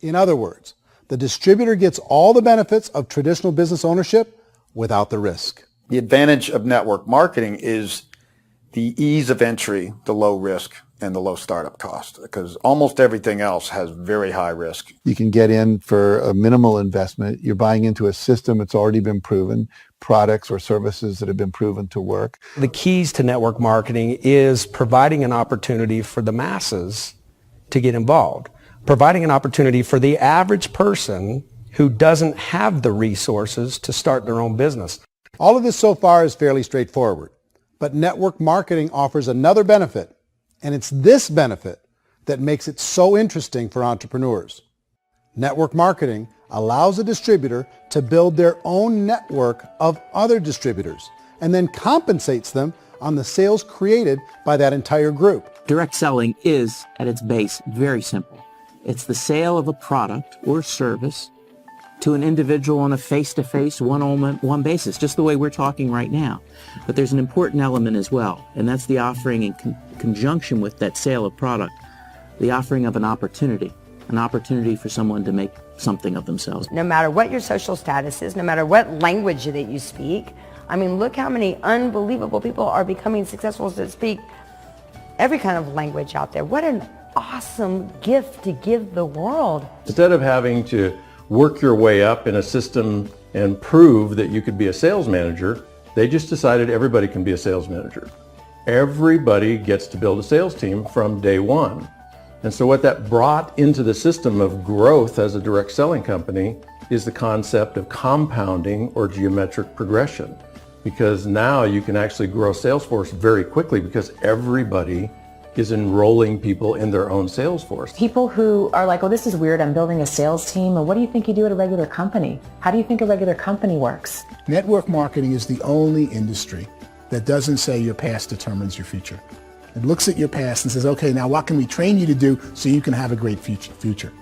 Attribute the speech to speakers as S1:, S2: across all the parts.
S1: In other words, the distributor gets all the benefits of traditional business ownership without the risk.
S2: The advantage of network marketing is the ease of entry, the low risk, and the low startup cost, because almost everything else has very high risk.
S3: You can get in for a minimal investment. You're buying into a system that's already been proven, products or services that have been proven to work.
S4: The keys to network marketing is providing an opportunity for the masses to get involved, providing an opportunity for the average person who doesn't have the resources to start their own business.
S1: All of this so far is fairly straightforward, but network marketing offers another benefit, and it's this benefit that makes it so interesting for entrepreneurs. Network marketing allows a distributor to build their own network of other distributors and then compensates them on the sales created by that entire group.
S5: Direct selling is, at its base, very simple. It's the sale of a product or service to an individual on a face-to-face, one-on-one basis, just the way we're talking right now. But there's an important element as well, and that's the offering in conjunction with that sale of product, the offering of an opportunity for someone to make something of themselves.
S6: No matter what your social status is, no matter what language that you speak, I mean, look how many unbelievable people are becoming successful to speak every kind of language out there. What an awesome gift to give the world.
S7: Instead of having to work your way up in a system and prove that you could be a sales manager, they just decided everybody can be a sales manager. Everybody gets to build a sales team from day one. And so what that brought into the system of growth as a direct selling company is the concept of compounding or geometric progression. Because now you can actually grow Salesforce very quickly because everybody is enrolling people in their own sales force.
S8: People who are like, oh, this is weird, I'm building a sales team. Well, what do you think you do at a regular company? How do you think a regular company works?
S9: Network marketing is the only industry that doesn't say your past determines your future. It looks at your past and says, okay, now what can we train you to do so you can have a great future?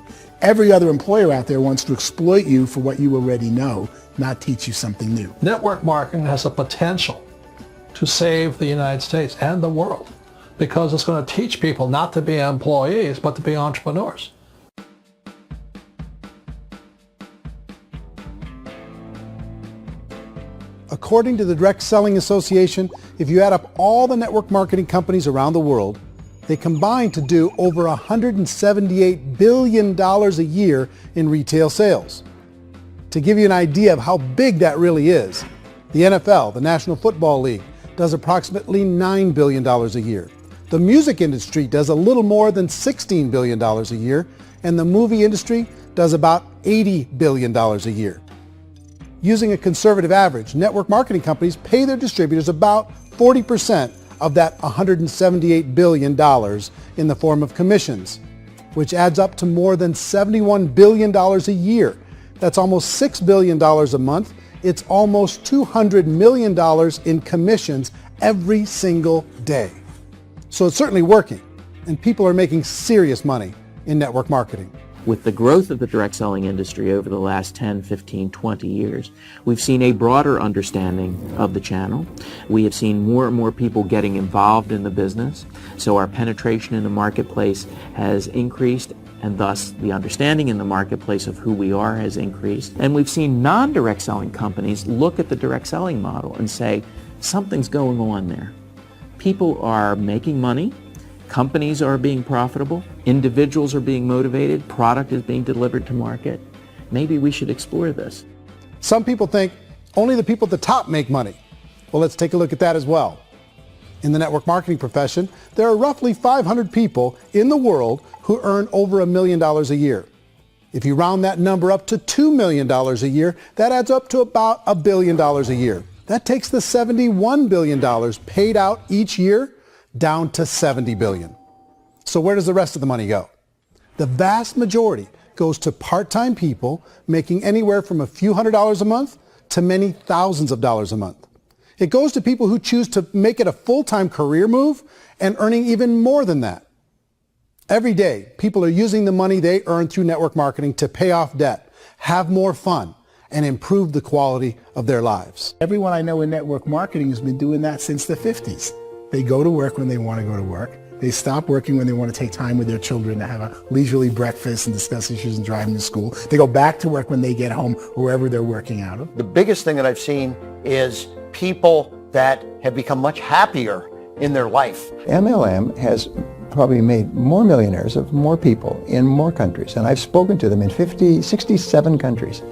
S9: Every other employer out there wants to exploit you for what you already know, not teach you something new.
S10: Network marketing has the potential to save the United States and the world, because it's going to teach people not to be employees, but to be entrepreneurs.
S1: According to the Direct Selling Association, if you add up all the network marketing companies around the world, they combine to do over $178 billion a year in retail sales. To give you an idea of how big that really is, the NFL, the National Football League, does approximately $9 billion a year. The music industry does a little more than $16 billion a year, and the movie industry does about $80 billion a year. Using a conservative average, network marketing companies pay their distributors about 40% of that $178 billion in the form of commissions, which adds up to more than $71 billion a year. That's almost $6 billion a month. It's almost $200 million in commissions every single day. So it's certainly working, and people are making serious money in network marketing.
S5: With the growth of the direct selling industry over the last 10, 15, 20 years, we've seen a broader understanding of the channel. We have seen more and more people getting involved in the business, so our penetration in the marketplace has increased, and thus the understanding in the marketplace of who we are has increased. And we've seen non-direct selling companies look at the direct selling model and say, something's going on there. People are making money, companies are being profitable, individuals are being motivated, product is being delivered to market. Maybe we should explore this.
S1: Some people think only the people at the top make money. Well, let's take a look at that as well. In the network marketing profession, there are roughly 500 people in the world who earn over $1 million a year. If you round that number up to $2 million a year, that adds up to about $1 billion a year. That takes the $71 billion paid out each year down to $70 billion. So where does the rest of the money go? The vast majority goes to part-time people making anywhere from a few $100s a month to many thousands of dollars a month. It goes to people who choose to make it a full-time career move and earning even more than that. Every day, people are using the money they earn through network marketing to pay off debt, have more fun, and improve the quality of their lives.
S9: Everyone I know in network marketing has been doing that since the 50s. They go to work when they want to go to work. They stop working when they want to take time with their children to have a leisurely breakfast and discuss issues and driving to school. They go back to work when they get home, wherever they're working out of.
S11: The biggest thing that I've seen is people that have become much happier in their life.
S12: MLM has probably made more millionaires of more people in more countries, and I've spoken to them in 67 countries,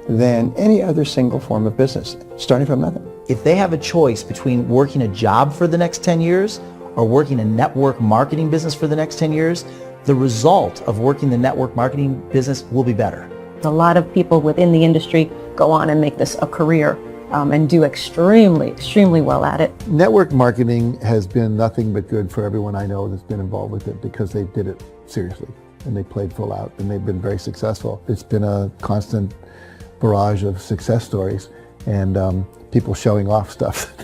S12: than any other single form of business, starting from nothing.
S13: If they have a choice between working a job for the next 10 years or working a network marketing business for the next 10 years, the result of working the network marketing business will be better.
S8: A lot of people within the industry go on and make this a career and do extremely well at it.
S3: Network marketing has been nothing but good for everyone I know that's been involved with it because they did it seriously and they played full out and they've been very successful. It's been a constant barrage of success stories and people showing off stuff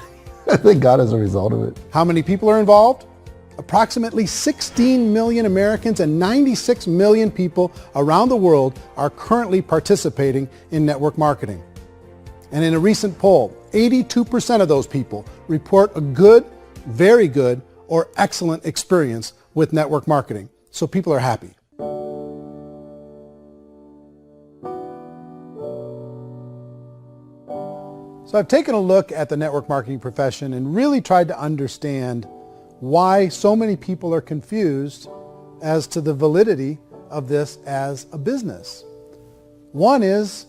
S3: that they got as a result of it.
S1: How many people are involved? Approximately 16 million Americans and 96 million people around the world are currently participating in network marketing. And in a recent poll, 82% of those people report a good, very good, or excellent experience with network marketing. So people are happy. So I've taken a look at the network marketing profession and really tried to understand why so many people are confused as to the validity of this as a business. One is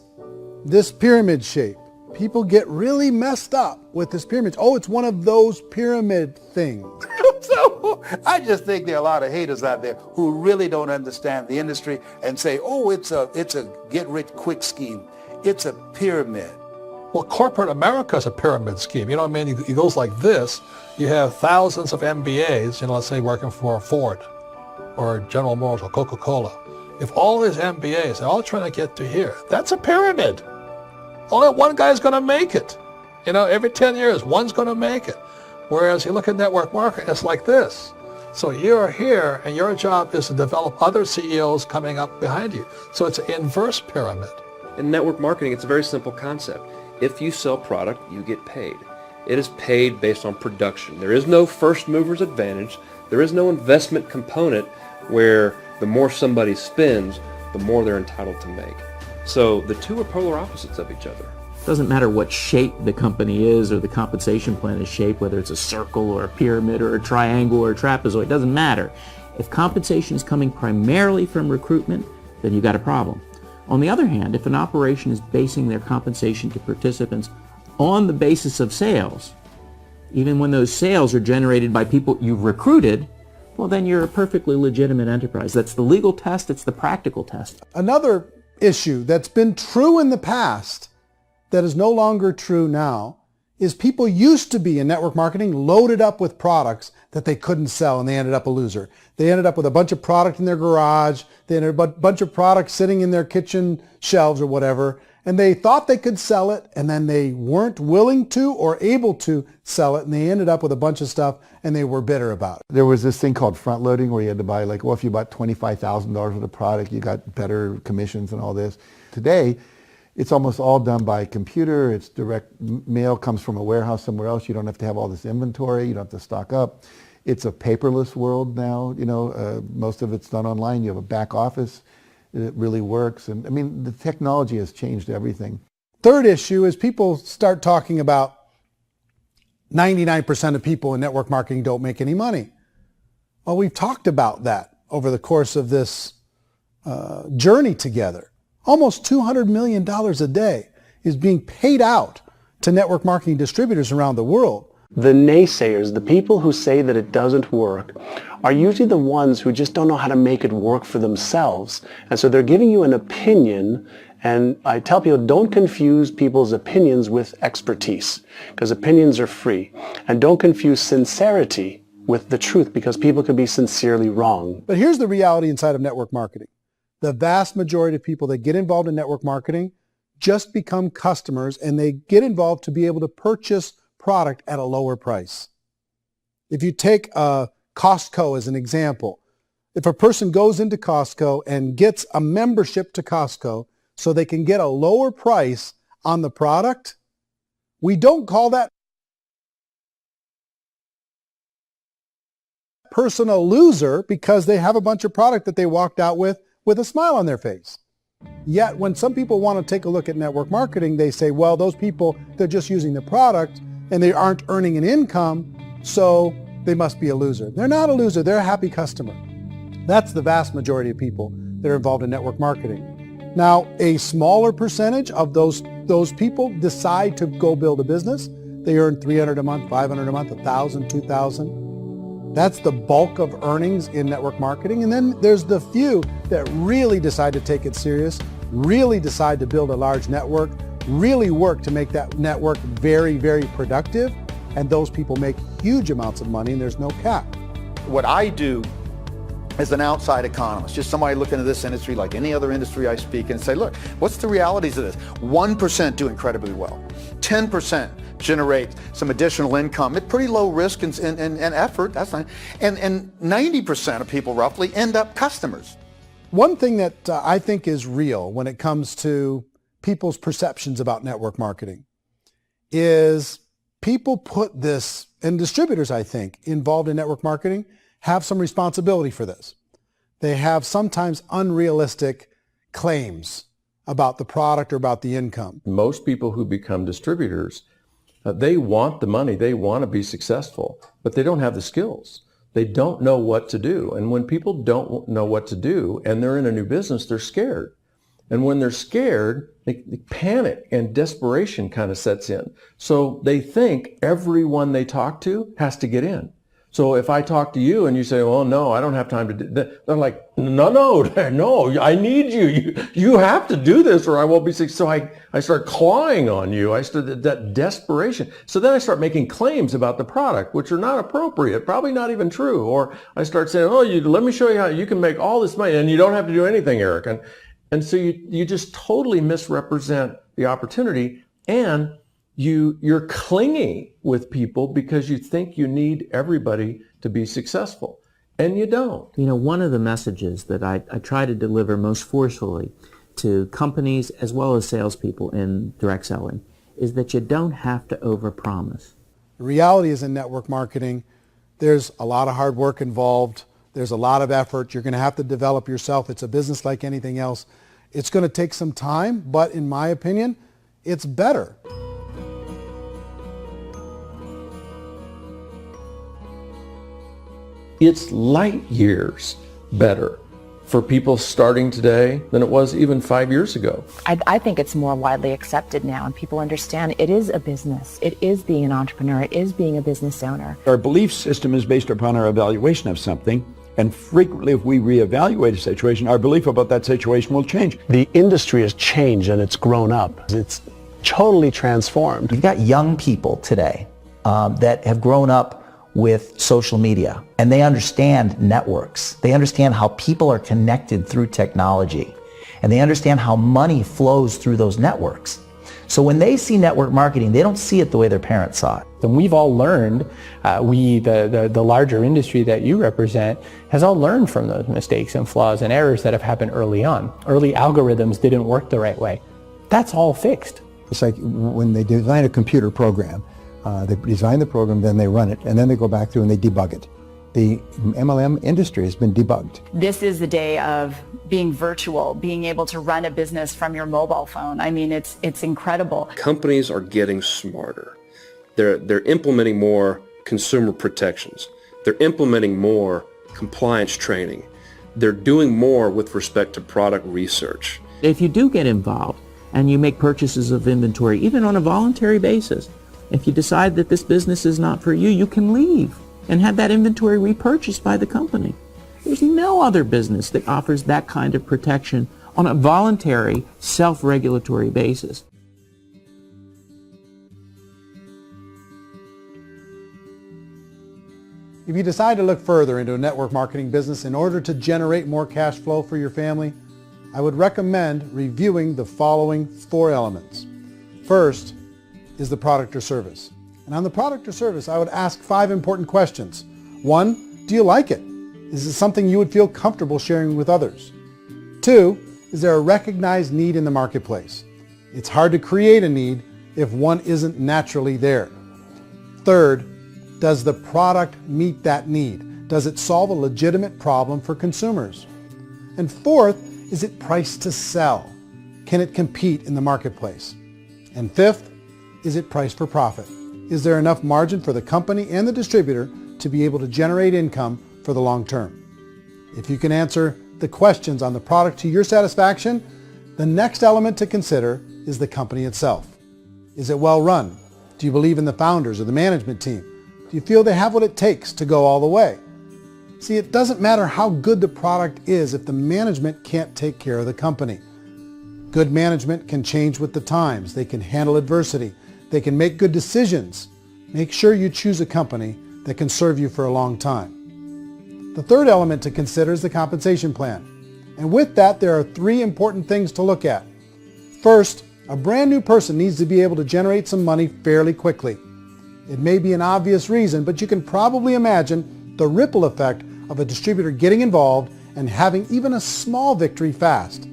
S1: this pyramid shape. People get really messed up with this pyramid. Oh, it's one of those pyramid things.
S11: So I just think there are a lot of haters out there who really don't understand the industry and say, oh, it's a get-rich-quick scheme. It's a pyramid.
S10: Well, corporate America is a pyramid scheme. You know what I mean? It goes like this. You have thousands of MBAs, let's say working for Ford or General Motors or Coca-Cola. If all these MBAs, they're all trying to get to here, that's a pyramid. Only one guy's going to make it. Every 10 years, one's going to make it. Whereas you look at network marketing, it's like this. So you're here, and your job is to develop other CEOs coming up behind you. So it's an inverse pyramid.
S14: In network marketing, it's a very simple concept. If you sell product, you get paid. It is paid based on production. There is no first mover's advantage. There is no investment component where the more somebody spends, the more they're entitled to make. So the two are polar opposites of each other.
S5: It doesn't matter what shape the company is or the compensation plan is shaped, whether it's a circle or a pyramid or a triangle or a trapezoid, it doesn't matter. If compensation is coming primarily from recruitment, then you've got a problem. On the other hand, if an operation is basing their compensation to participants on the basis of sales, even when those sales are generated by people you've recruited, well, then you're a perfectly legitimate enterprise. That's the legal test. It's the practical test.
S1: Another issue that's been true in the past that is no longer true now is people used to be in network marketing loaded up with products that they couldn't sell and they ended up a loser. They ended up with a bunch of product in their garage. They ended up with a bunch of products sitting in their kitchen shelves or whatever. And they thought they could sell it and then they weren't willing to or able to sell it. And they ended up with a bunch of stuff and they were bitter about it.
S3: There was this thing called front loading where you had to buy if you bought $25,000 worth of product, you got better commissions and all this. Today, it's almost all done by computer. It's direct mail comes from a warehouse somewhere else. You don't have to have all this inventory. You don't have to stock up. It's a paperless world now. Most of it's done online. You have a back office. It really works. And I mean, the technology has changed everything.
S1: Third issue is people start talking about 99% of people in network marketing don't make any money. Well, we've talked about that over the course of this journey together. Almost $200 million a day is being paid out to network marketing distributors around the world.
S15: The naysayers, the people who say that it doesn't work, are usually the ones who just don't know how to make it work for themselves. And so they're giving you an opinion, and I tell people don't confuse people's opinions with expertise, because opinions are free. And don't confuse sincerity with the truth, because people could be sincerely wrong.
S1: But here's the reality inside of network marketing. The vast majority of people that get involved in network marketing just become customers, and they get involved to be able to purchase product at a lower price. If you take Costco as an example, if a person goes into Costco and gets a membership to Costco so they can get a lower price on the product, we don't call that person a loser because they have a bunch of product that they walked out with a smile on their face. Yet when some people want to take a look at network marketing, they say, well, those people, they're just using the product and they aren't earning an income, so they must be a loser. They're not a loser. They're a happy customer. That's the vast majority of people that are involved in network marketing. Now, a smaller percentage of those people decide to go build a business. They earn $300 a month, $500 a month, $1,000, $2,000. That's the bulk of earnings in network marketing. And then there's the few that really decide to take it serious, really decide to build a large network, really work to make that network very, very productive. And those people make huge amounts of money and there's no cap.
S2: What I do as an outside economist, just somebody looking at this industry like any other industry I speak and say, look, what's the realities of this? 1% do incredibly well. 10% generate some additional income at pretty low risk and effort, that's fine. And 90% of people roughly end up customers.
S1: One thing that I think is real when it comes to people's perceptions about network marketing is people put this, and distributors, I think, involved in network marketing have some responsibility for this. They have sometimes unrealistic claims about the product or about the income.
S7: Most people who become distributors, they want the money, they want to be successful, but they don't have the skills. They don't know what to do. And when people don't know what to do and they're in a new business, they're scared. And when they're scared, they panic and desperation kind of sets in. So they think everyone they talk to has to get in. So if I talk to you and you say, well, no, I don't have time to do that, they're like, no, I need you. You have to do this or I won't be successful. So I start clawing on you. I start that desperation. So then I start making claims about the product, which are not appropriate, probably not even true. Or I start saying, let me show you how you can make all this money and you don't have to do anything, Eric. And so you just totally misrepresent the opportunity, and you're clingy with people because you think you need everybody to be successful, and you don't.
S5: You know, one of the messages that I try to deliver most forcefully to companies as well as salespeople in direct selling is that you don't have to overpromise.
S1: The reality is in network marketing, there's a lot of hard work involved. There's a lot of effort. You're going to have to develop yourself. It's a business like anything else. It's going to take some time, but in my opinion, it's better.
S7: It's light years better for people starting today than it was even 5 years ago.
S8: I think it's more widely accepted now, and people understand it is a business. It is being an entrepreneur. It is being a business owner.
S16: Our belief system is based upon our evaluation of something. And frequently, if we reevaluate a situation, our belief about that situation will change.
S15: The industry has changed and it's grown up. It's totally transformed.
S13: You've got young people today that have grown up with social media, and they understand networks. They understand how people are connected through technology, and they understand how money flows through those networks. So when they see network marketing, they don't see it the way their parents saw it.
S17: And we've all learned, the larger industry that you represent, has all learned from those mistakes and flaws and errors that have happened early on. Early algorithms didn't work the right way. That's all fixed.
S12: It's like when they design a computer program, they design the program, then they run it, and then they go back through and they debug it. The MLM industry has been debugged.
S18: This is the day of being virtual, being able to run a business from your mobile phone. I mean, it's incredible.
S14: Companies are getting smarter. They're implementing more consumer protections. They're implementing more compliance training. They're doing more with respect to product research.
S5: If you do get involved and you make purchases of inventory, even on a voluntary basis, if you decide that this business is not for you, you can leave and have that inventory repurchased by the company. There's no other business that offers that kind of protection on a voluntary, self-regulatory basis.
S1: If you decide to look further into a network marketing business in order to generate more cash flow for your family, I would recommend reviewing the following 4 elements. First is the product or service. And on the product or service, I would ask 5 important questions. 1, do you like it? Is it something you would feel comfortable sharing with others? 2, is there a recognized need in the marketplace? It's hard to create a need if one isn't naturally there. 3rd, does the product meet that need? Does it solve a legitimate problem for consumers? And fourth, is it priced to sell? Can it compete in the marketplace? And fifth, is it priced for profit? Is there enough margin for the company and the distributor to be able to generate income for the long term? If you can answer the questions on the product to your satisfaction, the next element to consider is the company itself. Is it well run? Do you believe in the founders or the management team? Do you feel they have what it takes to go all the way? See, it doesn't matter how good the product is if the management can't take care of the company. Good management can change with the times. They can handle adversity. They can make good decisions. Make sure you choose a company that can serve you for a long time. The third element to consider is the compensation plan. And with that, there are three important things to look at. First, a brand new person needs to be able to generate some money fairly quickly. It may be an obvious reason, but you can probably imagine the ripple effect of a distributor getting involved and having even a small victory fast.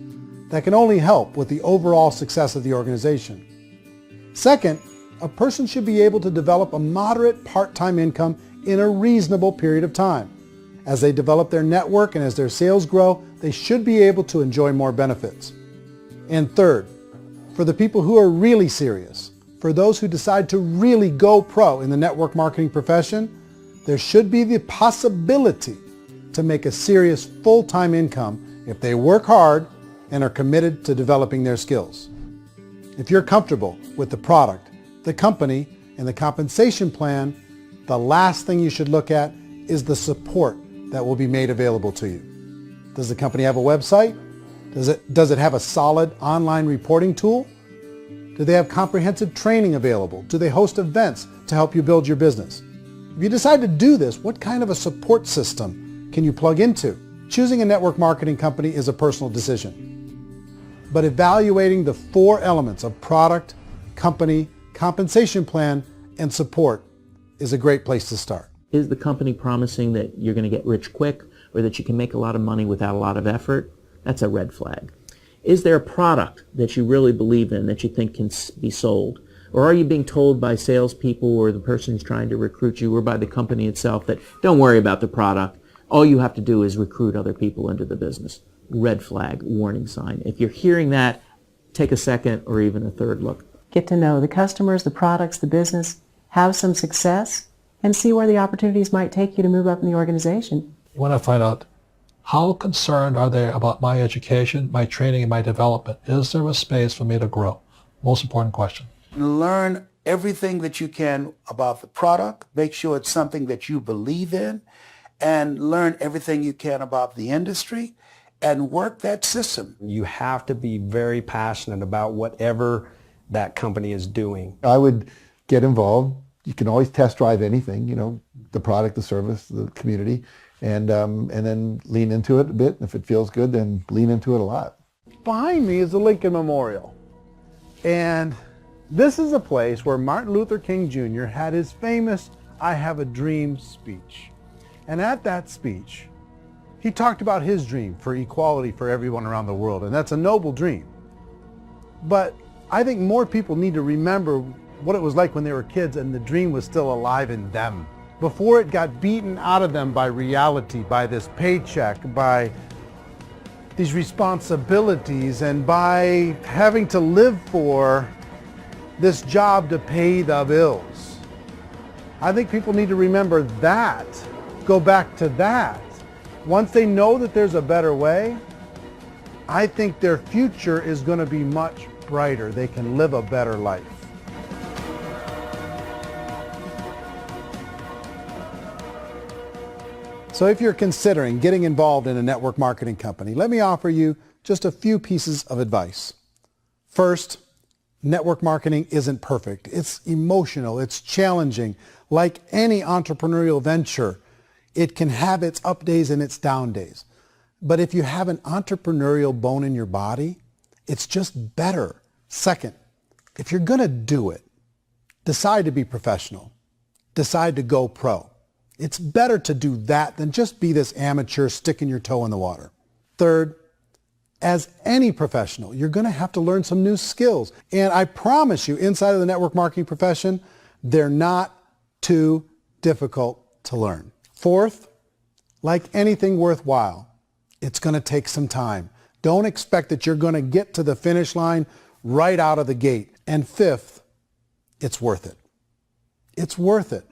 S1: That can only help with the overall success of the organization. Second, a person should be able to develop a moderate part-time income in a reasonable period of time. As they develop their network and as their sales grow, they should be able to enjoy more benefits. And third, for the people who are really serious, for those who decide to really go pro in the network marketing profession, there should be the possibility to make a serious full-time income if they work hard and are committed to developing their skills. If you're comfortable with the product, the company, and the compensation plan, the last thing you should look at is the support that will be made available to you. Does the company have a website? Does it have a solid online reporting tool? Do they have comprehensive training available? Do they host events to help you build your business? If you decide to do this, what kind of a support system can you plug into? Choosing a network marketing company is a personal decision. But evaluating the four elements of product, company, compensation plan, and support is a great place to start.
S5: Is the company promising that you're going to get rich quick or that you can make a lot of money without a lot of effort? That's a red flag. Is there a product that you really believe in that you think can be sold? Or are you being told by salespeople or the person who's trying to recruit you or by the company itself that don't worry about the product, all you have to do is recruit other people into the business? Red flag, warning sign. If you're hearing that, take a second or even a third look.
S8: Get to know the customers, the products, the business, have some success, and see where the opportunities might take you to move up in the organization.
S10: You want to find out how concerned are they about my education, my training, and my development? Is there a space for me to grow? Most important question.
S11: Learn everything that you can about the product. Make sure it's something that you believe in, and learn everything you can about the industry and work that system.
S4: You have to be very passionate about whatever that company is doing.
S3: I would get involved. You can always test drive anything, the product, the service, the community, and then lean into it a bit. If it feels good, then lean into it a lot.
S1: Behind me is the Lincoln Memorial. And this is a place where Martin Luther King Jr. had his famous "I Have a Dream" speech. And at that speech, he talked about his dream for equality for everyone around the world, and that's a noble dream. But I think more people need to remember what it was like when they were kids and the dream was still alive in them. Before it got beaten out of them by reality, by this paycheck, by these responsibilities, and by having to live for this job to pay the bills. I think people need to remember that, go back to that. Once they know that there's a better way, I think their future is going to be much brighter. They can live a better life. So if you're considering getting involved in a network marketing company, let me offer you just a few pieces of advice. First, network marketing isn't perfect. It's emotional. It's challenging. Like any entrepreneurial venture, it can have its up days and its down days. But if you have an entrepreneurial bone in your body, it's just better. Second, if you're going to do it, decide to be professional. Decide to go pro. It's better to do that than just be this amateur sticking your toe in the water. Third, as any professional, you're going to have to learn some new skills. And I promise you, inside of the network marketing profession, they're not too difficult to learn. Fourth, Like anything worthwhile, it's going to take some time. Don't expect that you're going to get to the finish line right out of the gate. And fifth, it's worth it. It's worth it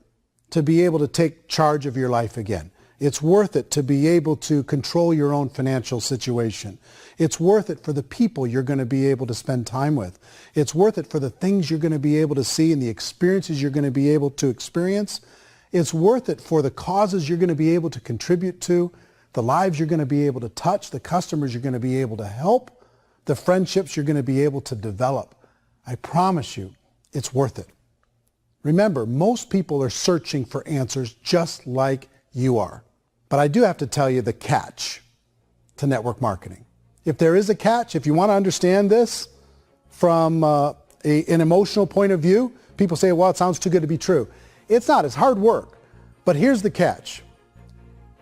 S1: to be able to take charge of your life again. It's worth it to be able to control your own financial situation. It's worth it for the people you're going to be able to spend time with. It's worth it for the things you're going to be able to see and the experiences you're going to be able to experience. It's worth it for the causes you're going to be able to contribute to, the lives you're going to be able to touch, the customers you're going to be able to help, the friendships you're going to be able to develop. I promise you, it's worth it. Remember, most people are searching for answers just like you are. But I do have to tell you the catch to network marketing. If there is a catch, if you want to understand this from an emotional point of view, people say, well, it sounds too good to be true. It's not. It's hard work. But here's the catch.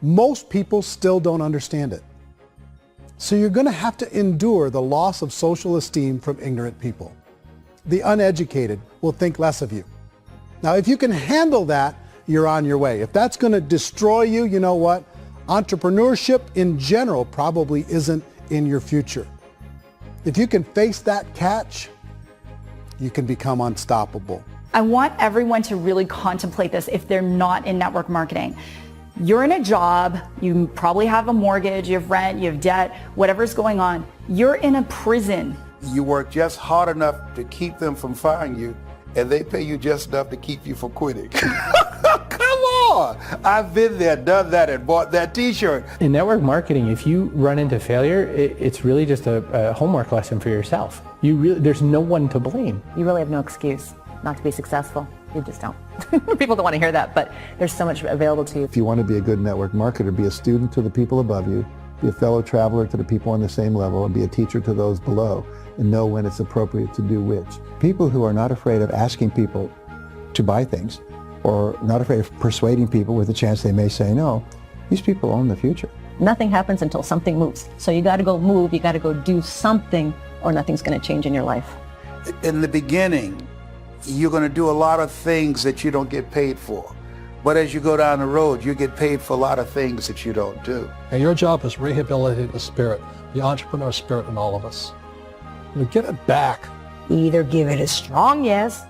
S1: Most people still don't understand it. So you're going to have to endure the loss of social esteem from ignorant people. The uneducated will think less of you. Now, if you can handle that, you're on your way. If that's going to destroy you, you know what? Entrepreneurship in general probably isn't in your future. If you can face that catch, you can become unstoppable.
S18: I want everyone to really contemplate this if they're not in network marketing. You're in a job, you probably have a mortgage, you have rent, you have debt, whatever's going on. You're in a prison.
S11: You work just hard enough to keep them from firing you, and they pay you just enough to keep you from quitting. Come on! I've been there, done that, and bought that t-shirt.
S17: In network marketing, if you run into failure, it's really just a homework lesson for yourself. There's no one to blame.
S8: You really have no excuse not to be successful. You just don't. People don't want to hear that, but there's so much available to you.
S3: If you want to be a good network marketer, be a student to the people above you, be a fellow traveler to the people on the same level, and be a teacher to those below, and know when it's appropriate to do which. People who are not afraid of asking people to buy things, or not afraid of persuading people with a chance they may say no, these people own the future.
S8: Nothing happens until something moves. So you got to go move, you got to go do something, or nothing's going to change in your life.
S11: In the beginning, you're going to do a lot of things that you don't get paid for. But as you go down the road, you get paid for a lot of things that you don't do.
S10: And your job is rehabilitate the spirit, the entrepreneur spirit in all of us. You get it back.
S6: Either give it a strong yes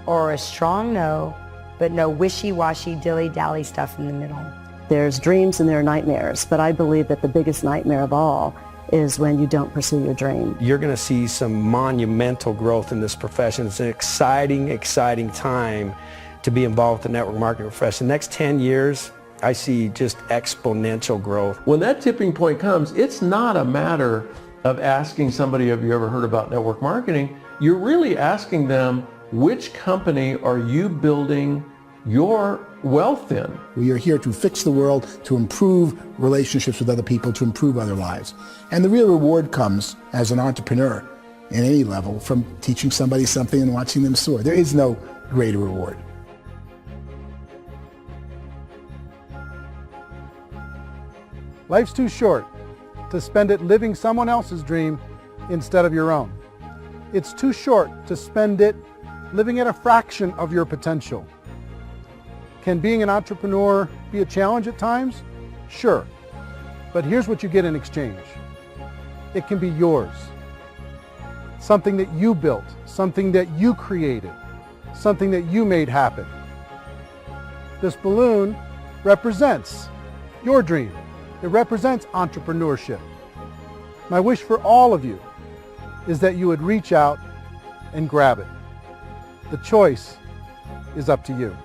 S6: or a strong no, but no wishy-washy, dilly-dally stuff in the middle.
S8: There's dreams and there are nightmares, but I believe that the biggest nightmare of all is when you don't pursue your dream.
S4: You're going to see some monumental growth in this profession. It's an exciting, exciting time to be involved with the network marketing profession. The next 10 years, I see just exponential growth.
S7: When that tipping point comes, it's not a matter of asking somebody, have you ever heard about network marketing? You're really asking them, which company are you building your wealth in?
S9: We are here to fix the world, to improve relationships with other people, to improve other lives. And the real reward comes as an entrepreneur in any level from teaching somebody something and watching them soar. There is no greater reward.
S1: Life's too short to spend it living someone else's dream instead of your own. It's too short to spend it living at a fraction of your potential. Can being an entrepreneur be a challenge at times? Sure. But here's what you get in exchange. It can be yours. Something that you built, something that you created, something that you made happen. This balloon represents your dream. It represents entrepreneurship. My wish for all of you is that you would reach out and grab it. The choice is up to you.